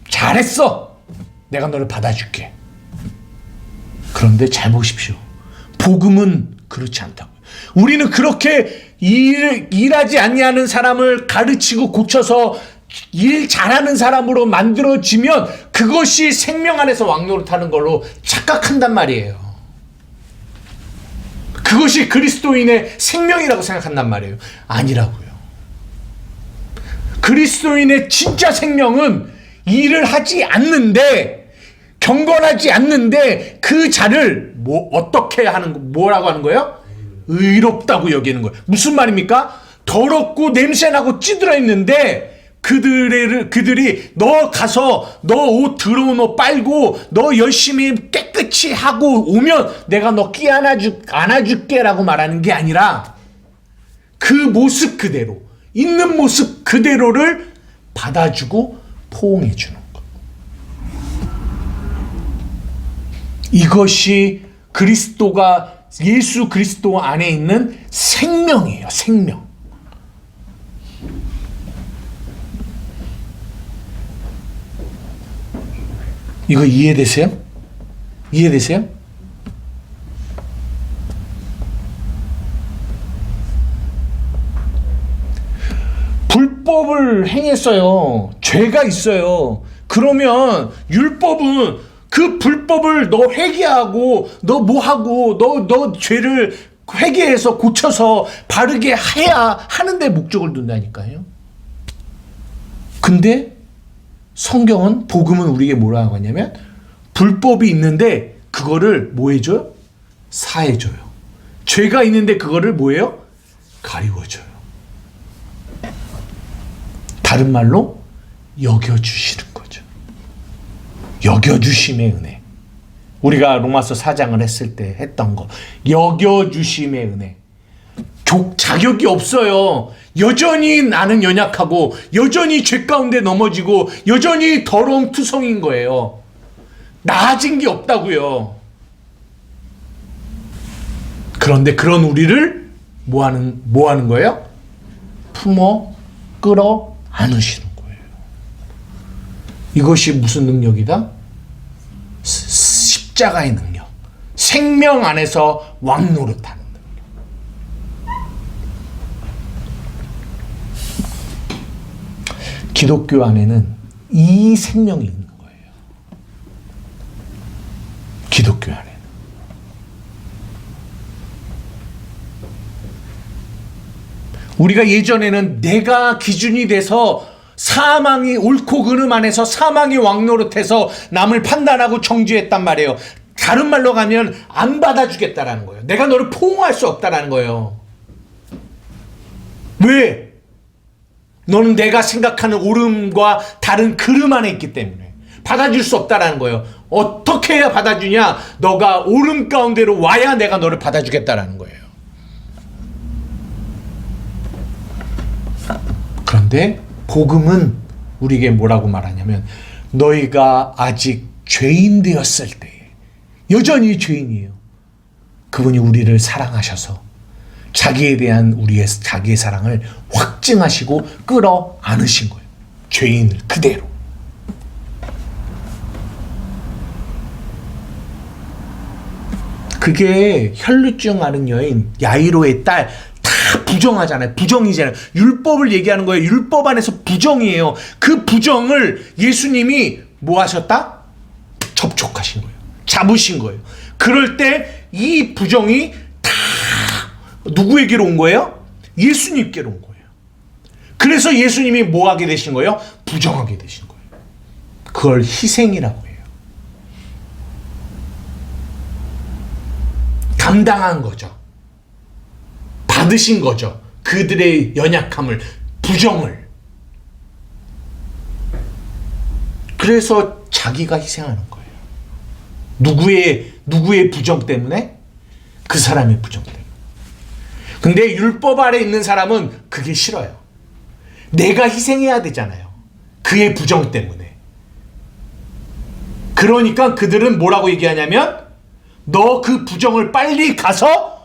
잘했어. 내가 너를 받아줄게. 그런데 잘 보십시오. 복음은 그렇지 않다고요. 우리는 그렇게 일하지 아니하는 사람을 가르치고 고쳐서 일 잘하는 사람으로 만들어지면 그것이 생명 안에서 왕노릇하는 걸로 착각한단 말이에요. 그것이 그리스도인의 생명이라고 생각한단 말이에요. 아니라고요. 그리스도인의 진짜 생명은 일을 하지 않는데, 경건하지 않는데 그 자를 어떻게 하는, 뭐라고 하는 거예요? 의롭다고 여기는 거예요. 무슨 말입니까? 더럽고 냄새나고 찌들어 있는데 그들이 너 가서 너 옷 더러운 옷 빨고 너 열심히 깨끗이 하고 오면 내가 너 안아줄게 라고 말하는 게 아니라 그 모습 그대로, 있는 모습 그대로를 받아주고 포옹해 주는 것. 이것이 예수 그리스도 안에 있는 생명이에요. 생명. 이거 이해되세요? 이해되세요? 불법을 행했어요. 죄가 있어요. 그러면 율법은 그 불법을 너 회개하고 너 뭐하고 너 죄를 회개해서 고쳐서 바르게 해야 하는데 목적을 둔다니까요. 근데 성경은, 복음은 우리에게 뭐라고 하냐면 불법이 있는데 그거를 뭐 해줘요? 사해줘요. 죄가 있는데 그거를 뭐예요? 가리워줘요. 다른 말로 여겨주시는 거죠. 여겨주심의 은혜. 우리가 로마서 4장을 했을 때 했던 거. 여겨주심의 은혜. 자격이 없어요. 여전히 나는 연약하고 여전히 죄 가운데 넘어지고 여전히 더러운 투성인 거예요. 나아진 게 없다고요. 그런데 그런 우리를 뭐 하는 거예요? 품어 끌어 안으시는 거예요. 이것이 무슨 능력이다? 십자가의 능력. 생명 안에서 왕노릇하는 능력. 기독교 안에는 이 생명이 있는 거예요. 기독교 안에는. 우리가 예전에는 내가 기준이 돼서 사망이 옳고 그름 안에서 사망이 왕노릇해서 남을 판단하고 정죄했단 말이에요. 다른 말로 가면 안 받아주겠다라는 거예요. 내가 너를 포용할 수 없다라는 거예요. 왜? 너는 내가 생각하는 옳음과 다른 그름 안에 있기 때문에 받아줄 수 없다라는 거예요. 어떻게 해야 받아주냐? 너가 옳음 가운데로 와야 내가 너를 받아주겠다라는 거예요. 그런데 복음은 우리에게 뭐라고 말하냐면 너희가 아직 죄인 되었을 때에 여전히 죄인이에요. 그분이 우리를 사랑하셔서 자기에 대한 자기의 사랑을 확증하시고 끌어 안으신 거예요. 죄인을 그대로. 그게 혈루증 앓은 여인 야이로의 딸 다 부정하잖아요. 부정이잖아요. 율법을 얘기하는 거예요. 율법 안에서 부정이에요. 그 부정을 예수님이 뭐 하셨다? 접촉하신 거예요. 잡으신 거예요. 그럴 때 이 부정이 다 누구에게로 온 거예요? 예수님께로 온 거예요. 그래서 예수님이 뭐 하게 되신 거예요? 부정하게 되신 거예요. 그걸 희생이라고 해요. 감당한 거죠. 받으신 거죠. 그들의 연약함을, 부정을. 그래서 자기가 희생하는 거예요. 누구의 부정 때문에? 그 사람의 부정 때문에. 근데 율법 아래 있는 사람은 그게 싫어요. 내가 희생해야 되잖아요. 그의 부정 때문에. 그러니까 그들은 뭐라고 얘기하냐면 너 그 부정을 빨리 가서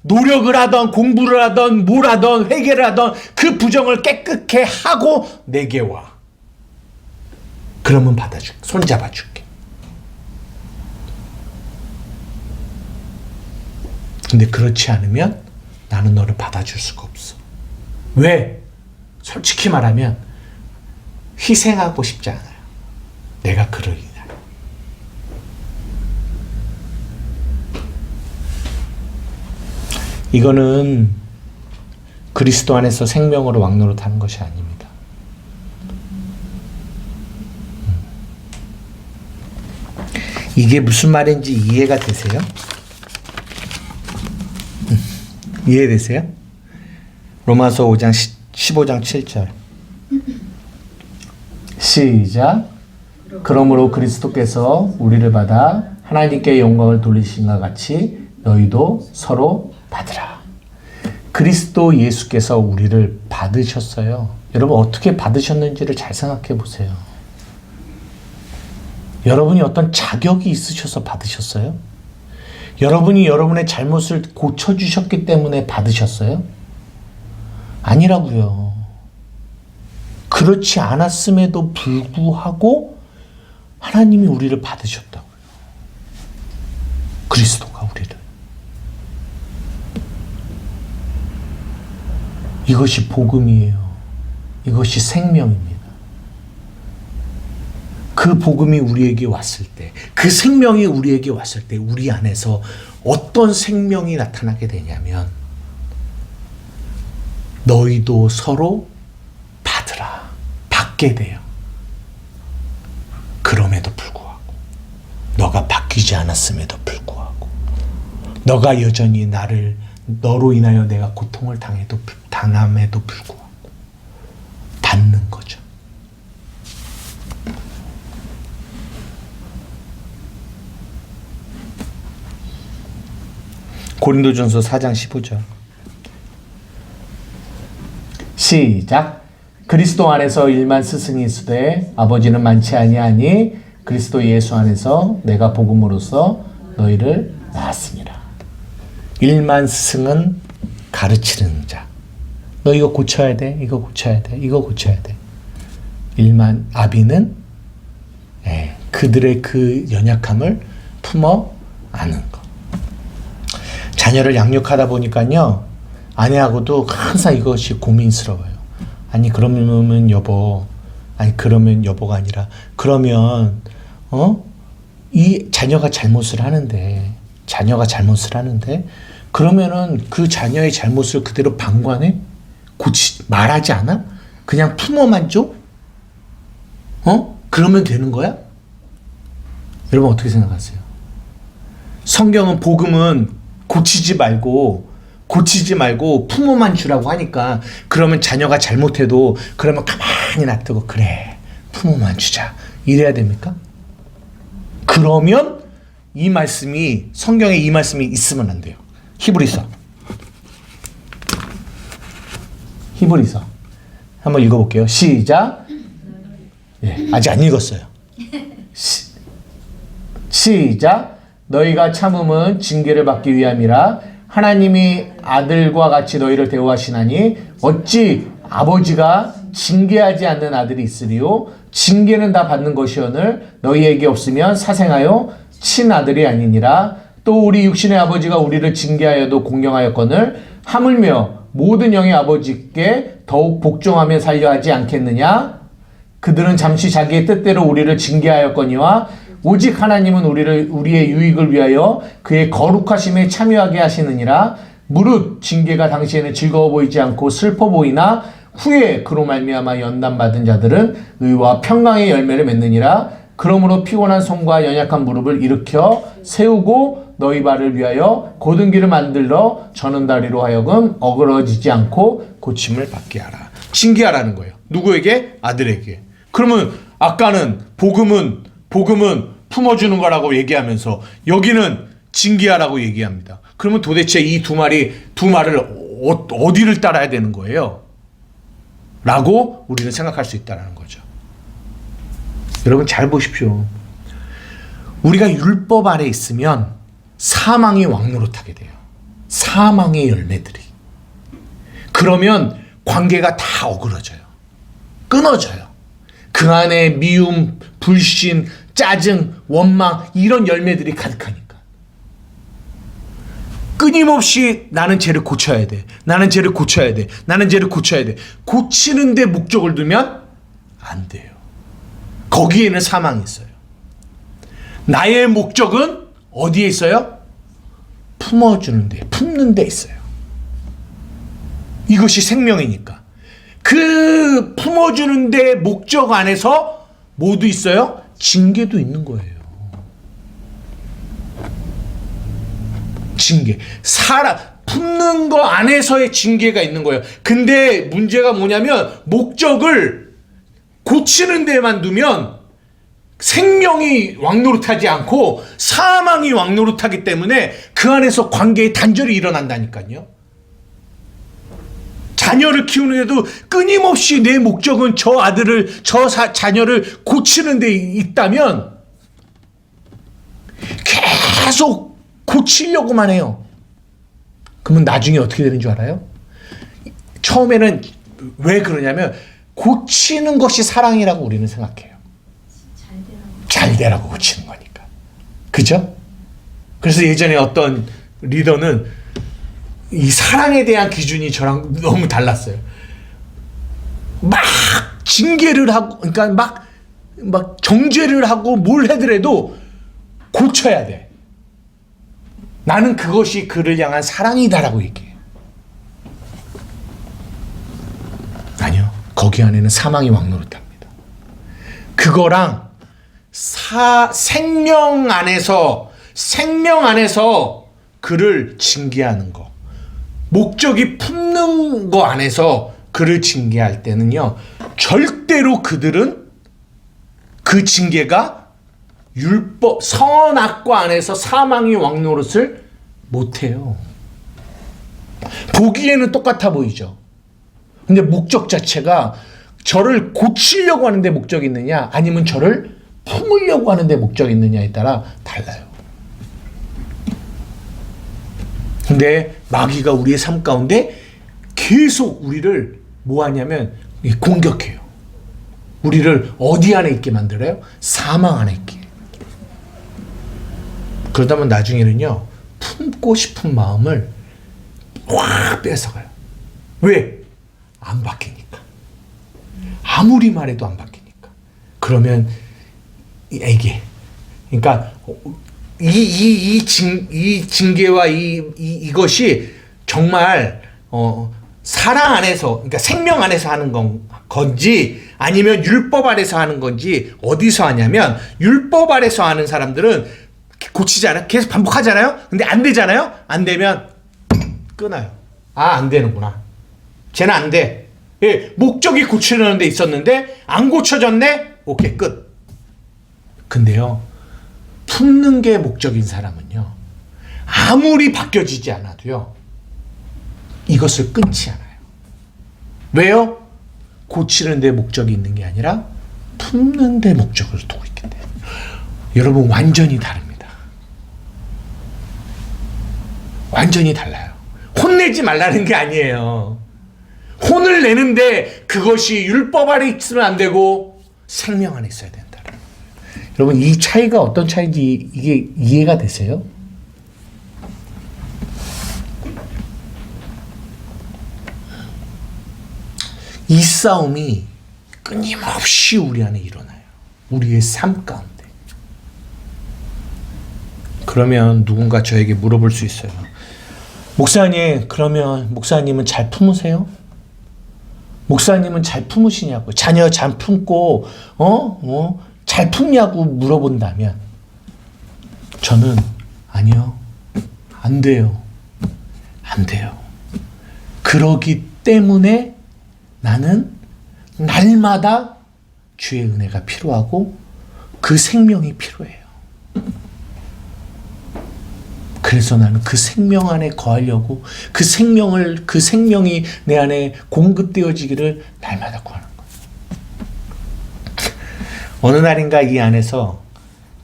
노력을 하던 공부를 하던 뭘 하던 회개를 하던 그 부정을 깨끗게 하고 내게 와. 그러면 받아줄게. 손잡아줄게. 근데 그렇지 않으면 나는 너를 받아줄 수가 없어. 왜? 솔직히 말하면 희생하고 싶지 않아요. 내가 그를 인하여. 이거는 그리스도 안에서 생명으로 왕노릇하는 것이 아닙니다. 이게 무슨 말인지 이해가 되세요? 이해되세요? 로마서 5장 15장 7절 시작. 그러므로 그리스도께서 우리를 받아 하나님께 영광을 돌리신 것 같이 너희도 서로 받으라. 그리스도 예수께서 우리를 받으셨어요. 여러분 어떻게 받으셨는지를 잘 생각해 보세요. 여러분이 어떤 자격이 있으셔서 받으셨어요? 여러분이 여러분의 잘못을 고쳐주셨기 때문에 받으셨어요? 아니라고요. 그렇지 않았음에도 불구하고 하나님이 우리를 받으셨다고요. 그리스도가 우리를. 이것이 복음이에요. 이것이 생명입니다. 그 복음이 우리에게 왔을 때, 그 생명이 우리에게 왔을 때 우리 안에서 어떤 생명이 나타나게 되냐면 너희도 서로 받으라. 받게 돼요. 그럼에도 불구하고 너가 바뀌지 않았음에도 불구하고 너가 여전히 너로 인하여 내가 고통을 당함에도 불구하고 받는 거죠. 고린도전서 4장 15절 시작. 그리스도 안에서 일만 스승이 있으되 아버지는 많지 아니하니 그리스도 예수 안에서 내가 복음으로써 너희를 낳았습니다. 일만 스승은 가르치는 자. 너 이거 고쳐야 돼. 이거 고쳐야 돼. 이거 고쳐야 돼. 일만 아비는 그들의 그 연약함을 품어 안는 거. 자녀를 양육하다 보니까요. 아내하고도 항상 이것이 고민스러워요. 아니 그러면 여보. 아니 그러면 여보가 아니라 그러면 이 자녀가 잘못을 하는데 그러면은 그 자녀의 잘못을 그대로 방관해? 말하지 않아? 그냥 품어만 줘? 그러면 되는 거야? 여러분 어떻게 생각하세요? 성경은 복음은 고치지 말고 품어만 주라고 하니까 그러면 자녀가 잘못해도 그러면 가만히 놔두고 그래 품어만 주자 이래야 됩니까? 그러면 이 말씀이 성경에 이 말씀이 있으면 안 돼요. 히브리서 한번 읽어볼게요. 시작. 아직 안 읽었어요. 시작. 너희가 참음은 징계를 받기 위함이라 하나님이 아들과 같이 너희를 대우하시나니 어찌 아버지가 징계하지 않는 아들이 있으리요 징계는 다 받는 것이오늘 너희에게 없으면 사생하여 친아들이 아니니라. 또 우리 육신의 아버지가 우리를 징계하여도 공경하였거늘 하물며 모든 영의 아버지께 더욱 복종하며 살려 하지 않겠느냐. 그들은 잠시 자기의 뜻대로 우리를 징계하였거니와 오직 하나님은 우리의 유익을 위하여 그의 거룩하심에 참여하게 하시느니라. 무릇 징계가 당시에는 즐거워 보이지 않고 슬퍼 보이나 후에 그로 말미암아 연단받은 자들은 의와 평강의 열매를 맺느니라. 그러므로 피곤한 손과 연약한 무릎을 일으켜 세우고 너희 발을 위하여 곧은 길을 만들어 저는 다리로 하여금 어그러지지 않고 고침을 받게 하라. 징계하라는 거예요. 누구에게? 아들에게. 그러면 아까는 복음은 품어주는 거라고 얘기하면서 여기는 징계하라고 얘기합니다. 그러면 도대체 이 두 말을 어디를 따라야 되는 거예요? 라고 우리는 생각할 수 있다는 거죠. 여러분 잘 보십시오. 우리가 율법 아래 있으면 사망이 왕노릇하게 돼요. 사망의 열매들이. 그러면 관계가 다 어그러져요. 끊어져요. 그 안에 미움, 불신, 짜증, 원망 이런 열매들이 가득하니까. 끊임없이 나는 쟤를 고쳐야 돼. 나는 쟤를 고쳐야 돼. 나는 쟤를 고쳐야 돼. 고치는 데 목적을 두면 안 돼요. 거기에는 사망이 있어요. 나의 목적은 어디에 있어요? 품어주는 데, 품는 데 있어요. 이것이 생명이니까. 그 품어주는 데 목적 안에서 모두 있어요? 징계도 있는 거예요. 징계. 품는 거 안에서의 징계가 있는 거예요. 근데 문제가 뭐냐면 목적을 고치는 데만 두면 생명이 왕노릇하지 않고 사망이 왕노릇하기 때문에 그 안에서 관계의 단절이 일어난다니까요. 자녀를 키우는데도 끊임없이 내 목적은 자녀를 고치는 데 있다면 계속 고치려고만 해요. 그러면 나중에 어떻게 되는 줄 알아요? 처음에는 왜 그러냐면 고치는 것이 사랑이라고 우리는 생각해요. 잘 되라고 고치는 거니까. 그죠? 그래서 예전에 어떤 리더는 이 사랑에 대한 기준이 저랑 너무 달랐어요. 막 징계를 하고, 그러니까 막 정죄를 하고 뭘 해더라도 고쳐야 돼. 나는 그것이 그를 향한 사랑이다라고 얘기해요. 아니요. 거기 안에는 사망이 왕노릇합니다. 그거랑 생명 안에서 그를 징계하는 거. 목적이 품는 거 안에서 그를 징계할 때는요. 절대로 그들은 그 징계가 율법, 선악과 안에서 사망이 왕노릇을 못해요. 보기에는 똑같아 보이죠. 근데 목적 자체가 저를 고치려고 하는데 목적이 있느냐 아니면 저를 품으려고 하는데 목적이 있느냐에 따라 달라요. 근데 마귀가 우리의 삶 가운데 계속 우리를 뭐 하냐면 공격해요. 우리를 어디 안에 있게 만들어요? 사망 안에 있게. 그러다 보면 나중에는요, 품고 싶은 마음을 확 뺏어가요. 왜? 안 바뀌니까. 아무리 말해도 안 바뀌니까. 그러면 이게, 그러니까 이 징계와 이것이 정말 사랑 안에서, 그러니까 생명 안에서 하는 건지 아니면 율법 아래서 하는 건지 어디서 하냐면, 율법 아래서 하는 사람들은 고치잖아요. 계속 반복하잖아요. 근데 안 되잖아요. 안 되면 끊어요. 아, 안 되는구나. 쟤는 안 돼. 예, 목적이 고치려는 데 있었는데 안 고쳐졌네. 오케이, 끝. 근데요, 품는 게 목적인 사람은요, 아무리 바뀌어지지 않아도요, 이것을 끊지 않아요. 왜요? 고치는 데 목적이 있는 게 아니라 품는 데 목적을 두고 있기 때문에. 여러분, 완전히 다릅니다. 완전히 달라요. 혼내지 말라는 게 아니에요. 혼을 내는데 그것이 율법 아래 있으면 안 되고 생명 안에 있어야 된다. 여러분, 이 차이가 어떤 차이인지 이게 이해가 되세요? 이 싸움이 끊임없이 우리 안에 일어나요. 우리의 삶 가운데. 그러면 누군가 저에게 물어볼 수 있어요. 목사님, 그러면 목사님은 잘 품으세요? 목사님은 잘 품으시냐고, 자녀 잘 품고 잘 품냐고 물어본다면 저는 아니요, 안 돼요. 안 돼요. 그러기 때문에 나는 날마다 주의 은혜가 필요하고 그 생명이 필요해요. 그래서 나는 그 생명 안에 거하려고 그 생명이 내 안에 공급되어지기를 날마다 구하는 거예요. 어느 날인가 이 안에서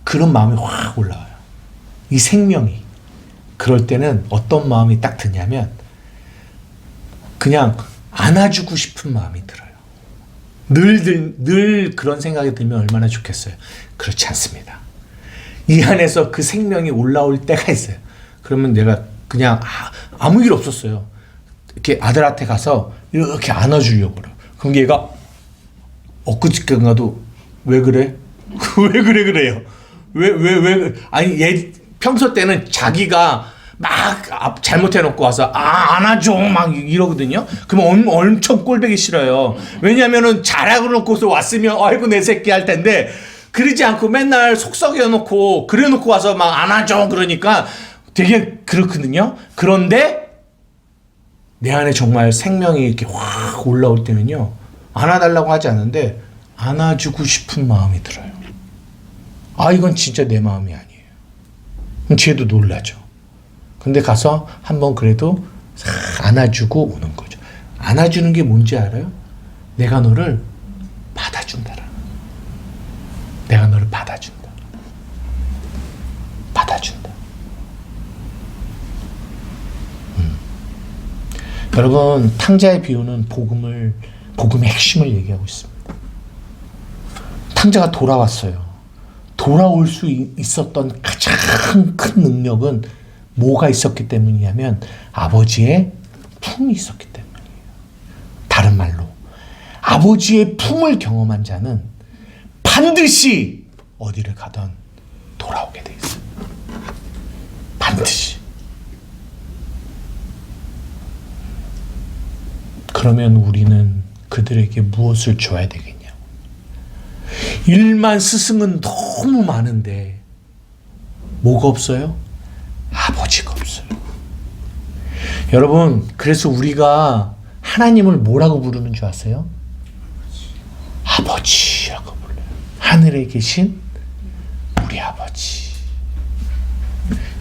그런 마음이 확 올라와요. 이 생명이. 그럴 때는 어떤 마음이 딱 드냐면 그냥 안아주고 싶은 마음이 들어요. 늘 그런 생각이 들면 얼마나 좋겠어요. 그렇지 않습니다. 이 안에서 그 생명이 올라올 때가 있어요. 그러면 내가 그냥 아무 일 없었어요. 이렇게 아들한테 가서 이렇게 안아주려고 그래요. 그럼 얘가 엊그저께인가도 왜 그래? 왜 그래요? 왜 아니, 얘 평소 때는 자기가 막 잘못해놓고 와서 안아줘 막 이러거든요. 그러면 엄청 꼴보기 싫어요. 왜냐면은 잘하고 놓고서 왔으면 아이고 내 새끼 할 텐데, 그러지 않고 맨날 속 썩여놓고 그래놓고 와서 막 안아줘 그러니까 되게 그렇거든요. 그런데 내 안에 정말 생명이 이렇게 확 올라올 때는요, 안아달라고 하지 않는데 안아주고 싶은 마음이 들어요. 이건 진짜 내 마음이 아니에요. 그럼 쟤도 놀라죠. 근데 가서 한번 그래도 안아주고 오는 거죠. 안아주는 게 뭔지 알아요? 내가 너를 받아준다. 내가 너를 받아준다. 받아준다. 여러분, 탕자의 비유는 복음의 핵심을 얘기하고 있습니다. 탕자가 돌아왔어요. 돌아올 수 있었던 가장 큰 능력은 뭐가 있었기 때문이냐면 아버지의 품이 있었기 때문이에요. 다른 말로 아버지의 품을 경험한 자는 반드시 어디를 가든 돌아오게 돼 있어요. 반드시. 그러면 우리는 그들에게 무엇을 줘야 되겠냐고. 일만 스승은 너무 많은데 뭐가 없어요? 아버지가 없어요. 여러분, 그래서 우리가 하나님을 뭐라고 부르는 줄 아세요? 아버지라고 불러요. 하늘에 계신 우리 아버지.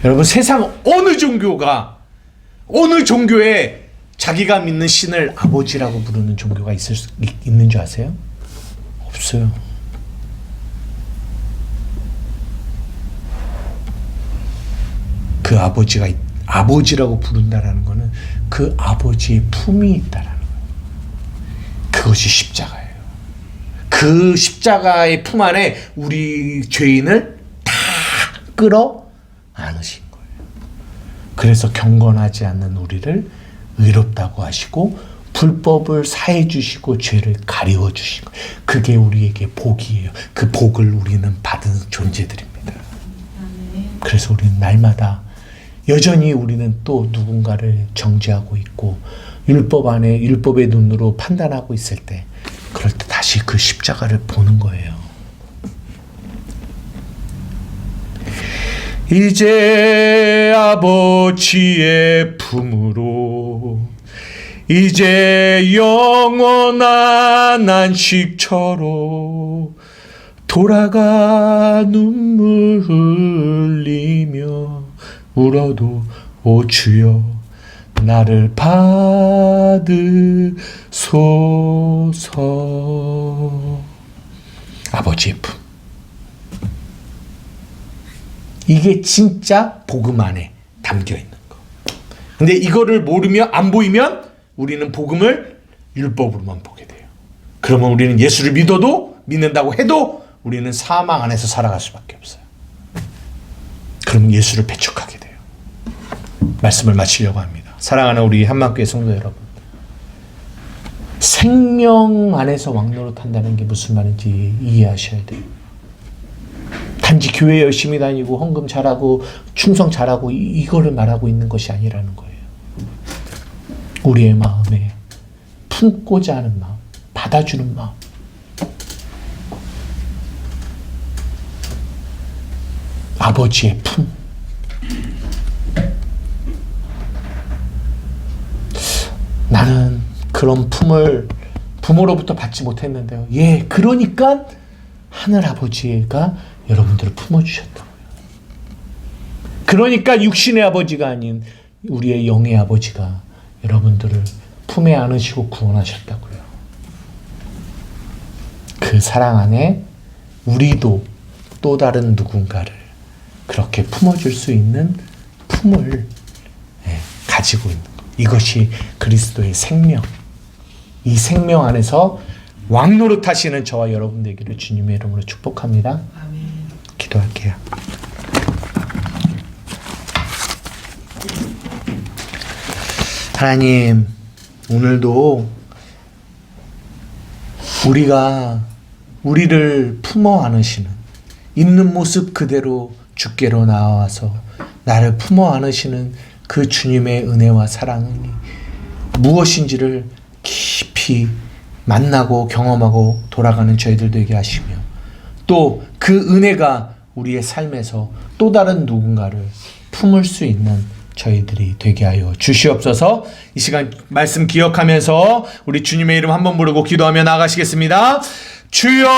여러분, 세상 어느 종교에 자기가 믿는 신을 아버지라고 부르는 종교가 있는 줄 아세요? 없어요. 그 아버지라고 부른다라는 것은 그 아버지의 품이 있다라는 거예요. 그것이 십자가예요. 그 십자가의 품 안에 우리 죄인을 다 끌어 안으신 거예요. 그래서 경건하지 않는 우리를 의롭다고 하시고 불법을 사해 주시고 죄를 가리워 주신 거예요. 그게 우리에게 복이에요. 그 복을 우리는 받은 존재들입니다. 그래서 우리는 날마다 여전히 우리는 또 누군가를 정죄하고 있고 율법 안에 율법의 눈으로 판단하고 있을 때 그럴 때 다시 그 십자가를 보는 거예요. 이제 아버지의 품으로 이제 영원한 안식처로 돌아가 눈물 흘리며 울어도 오 주여 나를 받으소서. 아버지의 품. 이게 진짜 복음 안에 담겨 있는 거. 근데 이거를 모르며 안 보이면 우리는 복음을 율법으로만 보게 돼요. 그러면 우리는 예수를 믿는다고 해도 우리는 사망 안에서 살아갈 수밖에 없어요. 그러면 예수를 배척하게 돼요. 말씀을 마치려고 합니다. 사랑하는 우리 한만교회 성도 여러분, 생명 안에서 왕노릇한다는 게 무슨 말인지 이해하셔야 돼요. 단지 교회 열심히 다니고 헌금 잘하고 충성 잘하고 이거를 말하고 있는 것이 아니라는 거예요. 우리의 마음에 품고자 하는 마음, 받아주는 마음. 아버지의 품. 나는 그런 품을 부모로부터 받지 못했는데요. 예, 그러니까 하늘 아버지가 여러분들을 품어주셨다고요. 그러니까 육신의 아버지가 아닌 우리의 영의 아버지가 여러분들을 품에 안으시고 구원하셨다고요. 그 사랑 안에 우리도 또 다른 누군가를 그렇게 품어줄 수 있는 품을 가지고 있는 것. 이것이 그리스도의 생명. 이 생명 안에서 왕노릇하시는 저와 여러분 되기를 주님의 이름으로 축복합니다. 아멘. 기도할게요. 하나님, 오늘도 우리를 품어 안으시는 있는 모습 그대로 주께로 나와서 나를 품어 안으시는 그 주님의 은혜와 사랑이 무엇인지를 깊이 만나고 경험하고 돌아가는 저희들 되게 하시며 또 그 은혜가 우리의 삶에서 또 다른 누군가를 품을 수 있는 저희들이 되게 하여 주시옵소서. 이 시간 말씀 기억하면서 우리 주님의 이름 한번 부르고 기도하며 나아가시겠습니다. 주여